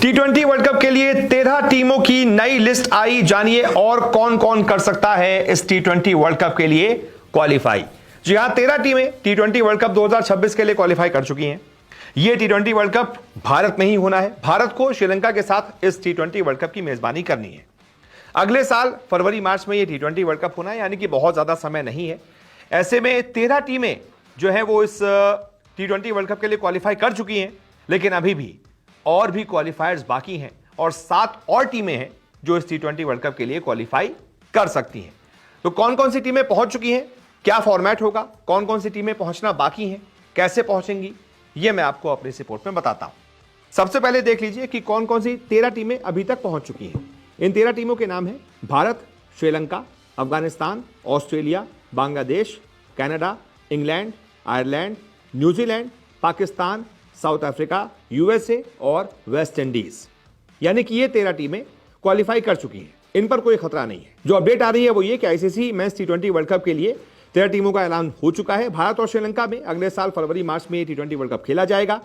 T20 world cup के लिए 13 टीमों की नई लिस्ट आई। जानिए और कौन कौन कर सकता है इस T20 वर्ल्ड कप के लिए क्वालिफाई। जी हां, 13 टीमें T20 वर्ल्ड कप 2026 के लिए क्वालिफाई कर चुकी हैं। यह T20 वर्ल्ड कप भारत में ही होना है। भारत को श्रीलंका के साथ इस T20 वर्ल्ड कप की मेजबानी करनी है। अगले साल फरवरी मार्च में यह T20 वर्ल्ड कप होना है, यानी कि बहुत ज्यादा समय नहीं है। ऐसे में 13 टीमें जो है वो इस T20 वर्ल्ड कप के लिए क्वालिफाई कर चुकी हैं, लेकिन अभी भी और भी क्वालिफायर्स बाकी हैं और 7 और टीमें हैं जो इस T20 वर्ल्ड कप के लिए क्वालिफाई कर सकती हैं। तो कौन कौन सी टीमें पहुंच चुकी हैं, क्या फॉर्मेट होगा, कौन कौन सी टीमें पहुंचना बाकी हैं, कैसे पहुंचेंगी, यह मैं आपको अपने इस रिपोर्ट में बताता हूं। सबसे पहले देख लीजिए कि कौन कौन सी 13 टीमें अभी तक पहुंच चुकी हैं। इन 13 टीमों के नाम है Bharat, Sri Lanka, Afghanistan, Australia, Bangladesh, Canada, England, Ireland, New Zealand, Pakistan, south Africa, USA और वेस्ट इंडीज। यानी कि ये 13 टीमें क्वालिफाई कर चुकी हैं, इन पर कोई खतरा नहीं है। जो अपडेट आ रही है वो ये कि ICC men's T20 world cup के लिए 13 टीमों का ऐलान हो चुका है। भारत और श्रीलंका में अगले साल फरवरी मार्च में T20 वर्ल्ड कप खेला जाएगा।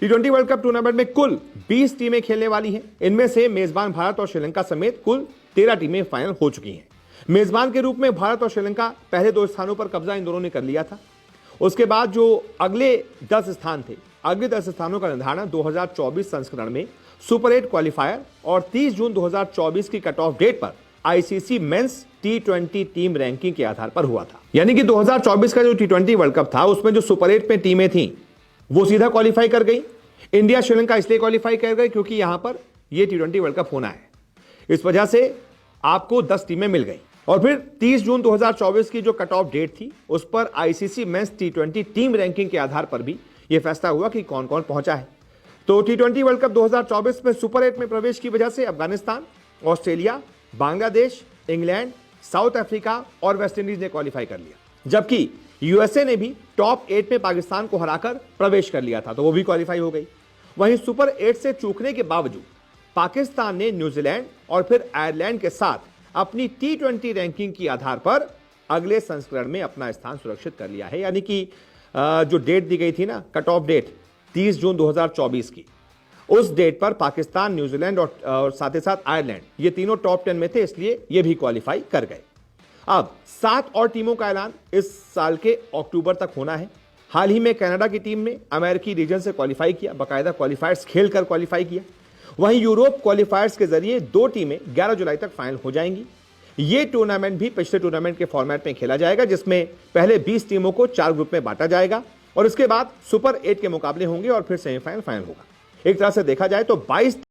T20 वर्ल्ड कप टूर्नामेंट में कुल 20 टीमें खेलने वाली हैं। इनमें से मेजबान भारत और श्रीलंका समेत कुल 13 टीमें फाइनल हो चुकी हैं। मेजबान के रूप में भारत और श्रीलंका पहले 2 स्थानों पर कब्जा इन दोनों ने कर लिया था। उसके बाद जो अगले 10 स्थान थे, अगले 10 स्थानों का निर्धारण 2024 संस्करण में सुपर 8 क्वालिफायर और 30 जून 2024 की कट ऑफ डेट पर ICC men's T20 team ranking के आधार पर हुआ था। यानी कि 2024 का जो T20 वर्ल्ड कप था उसमें जो सुपर 8 में टीमें थीं वो सीधा क्वालिफाई कर गई। इंडिया श्रीलंका इसलिए क्वालिफाई कर गई क्योंकि यहां पर यह T20 वर्ल्ड कप होना है, इस वजह से आपको 10 टीमें मिल गई। और फिर 30 जून 2024 की जो कट ऑफ डेट थी उस पर ICC men's T20 team ranking के आधार पर भी यह फैसला हुआ कि कौन कौन पहुंचा है। तो T20 वर्ल्ड कप 2024 में सुपर 8 में प्रवेश की वजह से Afghanistan, Australia, Bangladesh, England, south Africa और वेस्ट इंडीज ने क्वालिफाई कर लिया, जबकि यूएसए ने भी टॉप 8 में पाकिस्तान को हराकर प्रवेश कर लिया था, तो वो भी क्वालिफाई हो गई। वहीं सुपर 8 से चूकने के बावजूद पाकिस्तान ने न्यूजीलैंड और फिर आयरलैंड के साथ अपनी T20 रैंकिंग के आधार पर अगले संस्करण में अपना स्थान सुरक्षित कर लिया है। यानी कि जो डेट दी गई थी ना, कट ऑफ डेट 30 जून 2024 की, उस डेट पर पाकिस्तान, न्यूजीलैंड और साथ ही साथ आयरलैंड, ये तीनों टॉप 10 में थे, इसलिए ये भी क्वालिफाई कर गए। अब 7 और टीमों का ऐलान इस साल के अक्टूबर तक होना है। हाल ही में कनाडा की टीम ने अमेरिकी रीजन से क्वालिफाई किया, बाकायदा क्वालिफायर्स खेलकर क्वालिफाई किया। वहीं यूरोप क्वालिफायर्स के जरिए 2 टीमें 11 जुलाई तक फाइनल हो जाएंगी। ये टूर्नामेंट भी पिछले टूर्नामेंट के फॉर्मेट में खेला जाएगा, जिसमें पहले 20 टीमों को 4 ग्रुप में बांटा जाएगा और इसके बाद सुपर 8 के मुकाबले होंगे और फिर सेमीफाइनल फाइनल होगा। एक तरह से देखा जाए तो 22